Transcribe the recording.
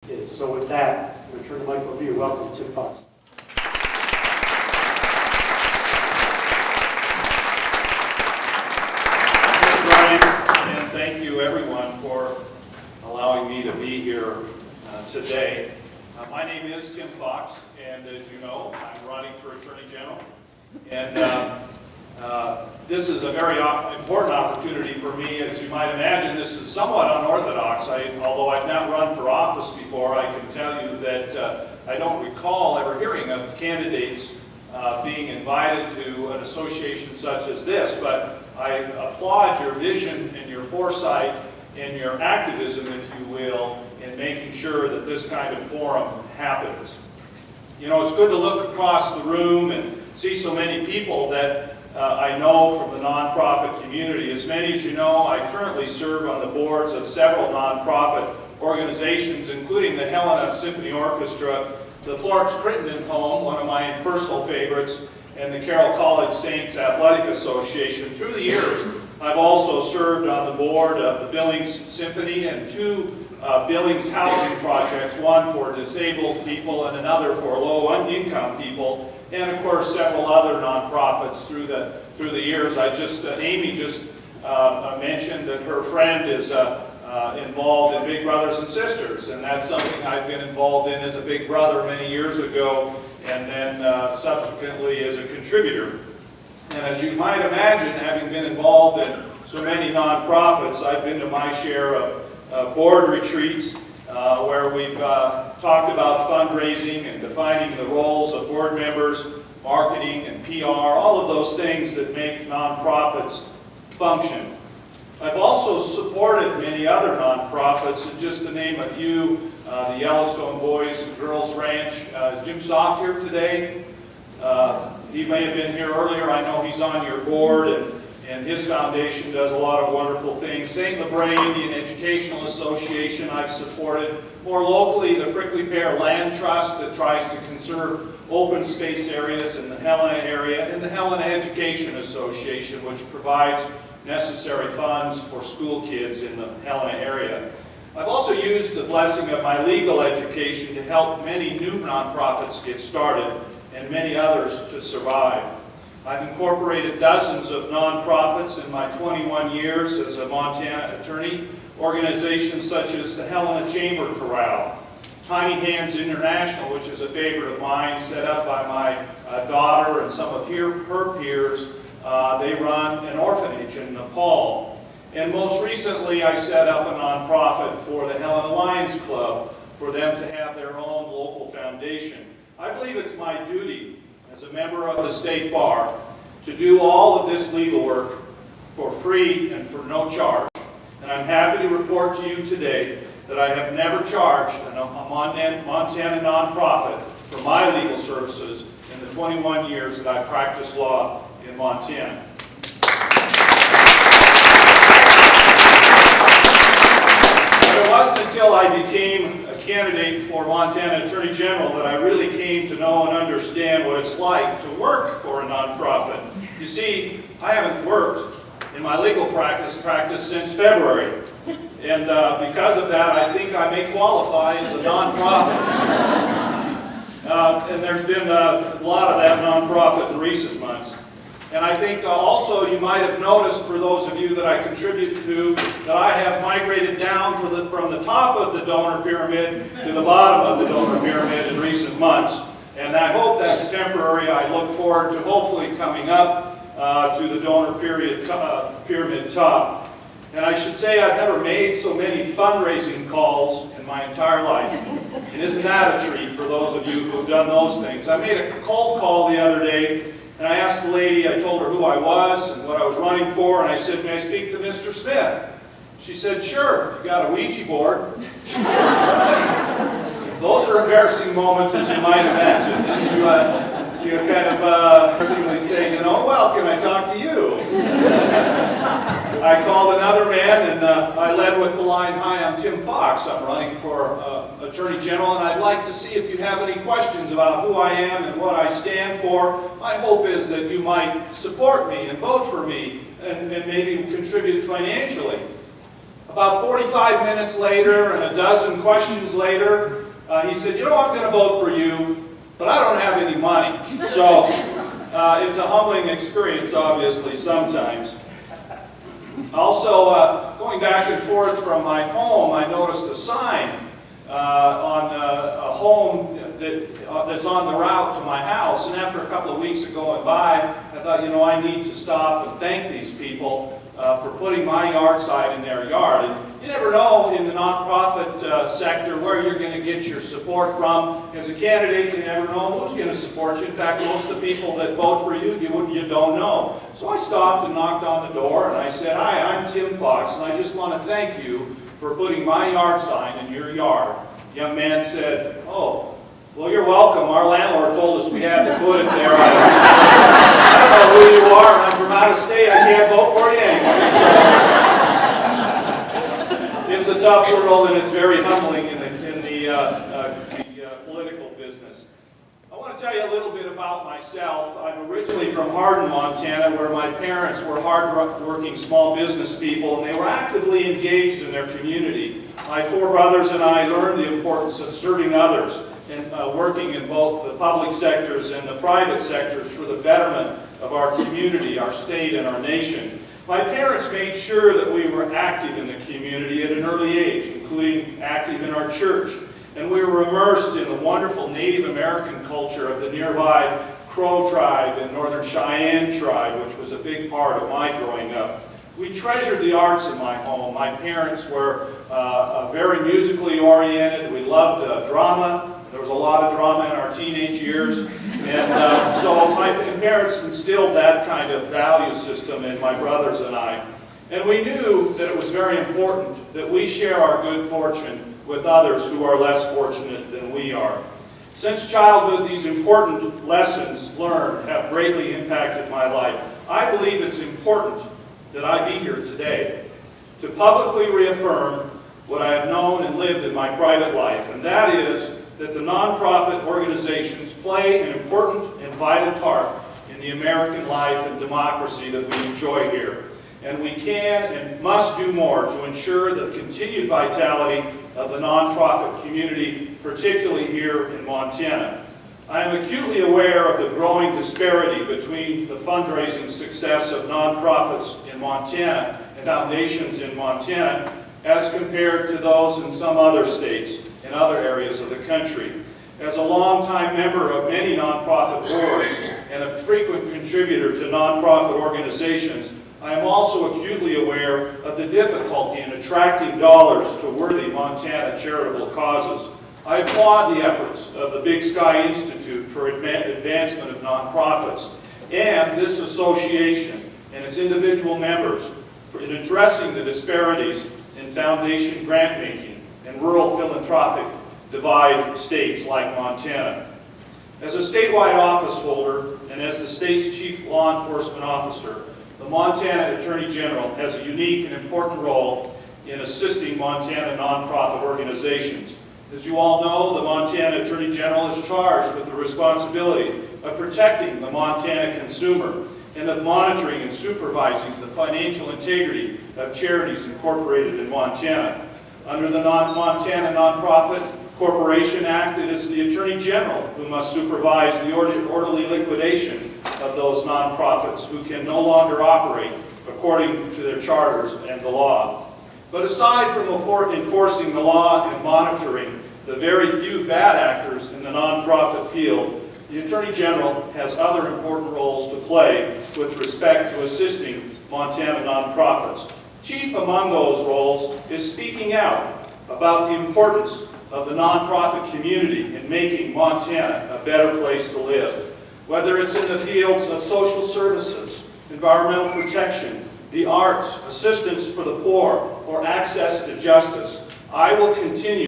So with that, I'm going to turn the mic over to you. Welcome, Tim Fox. Thank you, Brian, and thank you everyone for allowing me to be here today. My name is Tim Fox, and as you know, I'm running for Attorney General. And this is a very important opportunity for me. As you might imagine, this is somewhat unorthodox. Although I've not run for office before, I can tell you that I don't recall ever hearing of candidates being invited to an association such as this. But I applaud your vision and your foresight and your activism, if you will, in making sure that this kind of forum happens. You know, it's good to look across the room and see so many people that I know from the nonprofit community. As many as you know, I currently serve on the boards of several nonprofit organizations, including the Helena Symphony Orchestra, the Florence Crittenden Home, one of my personal favorites, and the Carroll College Saints Athletic Association. Through the years, I've also served on the board of the Billings Symphony and two Billings housing projects, one for disabled people and another for low-income people, and of course several other nonprofits through the years. Amy just mentioned that her friend is involved in Big Brothers and Sisters, and that's something I've been involved in as a big brother many years ago, and then subsequently as a contributor. And as you might imagine, having been involved in so many nonprofits, I've been to my share of board retreats where we've talked about fundraising and defining the roles of board members, marketing and PR, all of those things that make nonprofits function. I've also supported many other nonprofits, and just to name a few, the Yellowstone Boys and Girls Ranch. Is Jim Soft here today? He may have been here earlier. I know he's on your board, and his foundation does a lot of wonderful things. St. Lebrun Indian Educational Association I've supported. More locally, the Prickly Pear Land Trust that tries to conserve open space areas in the Helena area, and the Helena Education Association, which provides necessary funds for school kids in the Helena area. I've also used the blessing of my legal education to help many new nonprofits get started and many others to survive. I've incorporated dozens of nonprofits in my 21 years as a Montana attorney. Organizations such as the Helena Chamber Chorale, Tiny Hands International, which is a favorite of mine, set up by my daughter and some of her peers. They run an orphanage in Nepal. And most recently, I set up a nonprofit for the Helena Lions Club for them to have their own local foundation. I believe it's my duty as a member of the State Bar to do all of this legal work for free and for no charge. And I'm happy to report to you today that I have never charged a Montana nonprofit for my legal services in the 21 years that I've practiced law in Montana. It wasn't until I became a candidate for Montana Attorney General that I really came to know and understand what it's like to work for a nonprofit. You see, I haven't worked in my legal practice since February. And because of that, I think I may qualify as a nonprofit. And there's been a lot of that nonprofit in recent months. And I think also you might have noticed, for those of you that I contribute to, that I have migrated down from the top of the donor pyramid to the bottom of the donor pyramid in recent months. And I hope that's temporary. I look forward to hopefully coming up to the donor pyramid top. And I should say I've never made so many fundraising calls in my entire life. And isn't that a treat for those of you who have done those things? I made a cold call the other day, and I asked the lady, I told her who I was and what I was running for, and I said, "May I speak to Mr. Smith?" She said, "Sure, you got a Ouija board." Those are embarrassing moments, as you might imagine. You kind of simply say, "Well, can I talk to you?" I called another man, and I led with the line, "Hi, I'm Tim Fox. I'm running for Attorney General, and I'd like to see if you have any questions about who I am and what I stand for. My hope is that you might support me and vote for me and maybe contribute financially." About 45 minutes later and a dozen questions later, he said, you know, I'm going to vote for you, but I don't have any money. So it's a humbling experience, obviously, sometimes. Also, going back and forth from my home, I noticed a sign on a home that's on the route to my house. And after a couple of weeks of going by, I thought, you know, I need to stop and thank these people for putting my yard sign in their yard. And you never know in the nonprofit sector where you're going to get your support from. As a candidate, you never know who's going to support you. In fact, most of the people that vote for you, you don't know. So I stopped and knocked on the door and I said, hi, I'm Tim Fox, and I just want to thank you for putting my yard sign in your yard. The young man said, oh, well, you're welcome. Our landlord told us we had to put it there. I don't know who you are, and I'm from out of state. I can't vote for you anyway. So, it's a tough world, and it's very humbling in the political business. I want to tell you a little bit about myself. I'm originally from Hardin, Montana, where my parents were hard-working small business people, and they were actively engaged in their community. My four brothers and I learned the importance of serving others and working in both the public sectors and the private sectors for the betterment of our community, our state, and our nation. My parents made sure that we were active in the community at an early age, including active in our church. And we were immersed in the wonderful Native American culture of the nearby Crow tribe and Northern Cheyenne tribe, which was a big part of my growing up. We treasured the arts in my home. My parents were very musically oriented. We loved drama. There was a lot of drama in our teenage years. And so my parents instilled that kind of value system in my brothers and I. And we knew that it was very important that we share our good fortune with others who are less fortunate than we are. Since childhood, these important lessons learned have greatly impacted my life. I believe it's important that I be here today to publicly reaffirm what I have known and lived in my private life, and that is that the nonprofit organizations play an important and vital part in the American life and democracy that we enjoy here. And we can and must do more to ensure the continued vitality of the nonprofit community, particularly here in Montana. I am acutely aware of the growing disparity between the fundraising success of nonprofits in Montana and foundations in Montana as compared to those in some other states and other areas of the country. As a longtime member of many nonprofit boards and a frequent contributor to nonprofit organizations, I am also acutely aware of the difficulty in attracting dollars to worthy Montana charitable causes. I applaud the efforts of the Big Sky Institute for Advancement of Nonprofits and this association and its individual members in addressing the disparities in foundation grant-making and rural philanthropic divide states like Montana. As a statewide office holder and as the state's chief law enforcement officer, the Montana Attorney General has a unique and important role in assisting Montana nonprofit organizations. As you all know, the Montana Attorney General is charged with the responsibility of protecting the Montana consumer and of monitoring and supervising the financial integrity of charities incorporated in Montana. Under the Montana Nonprofit Corporation Act, it is the Attorney General who must supervise the orderly liquidation of those nonprofits who can no longer operate according to their charters and the law. But aside from enforcing the law and monitoring the very few bad actors in the nonprofit field, the Attorney General has other important roles to play with respect to assisting Montana nonprofits. Chief among those roles is speaking out about the importance of the nonprofit community in making Montana a better place to live. Whether it's in the fields of social services, environmental protection, the arts, assistance for the poor, or access to justice, I will continue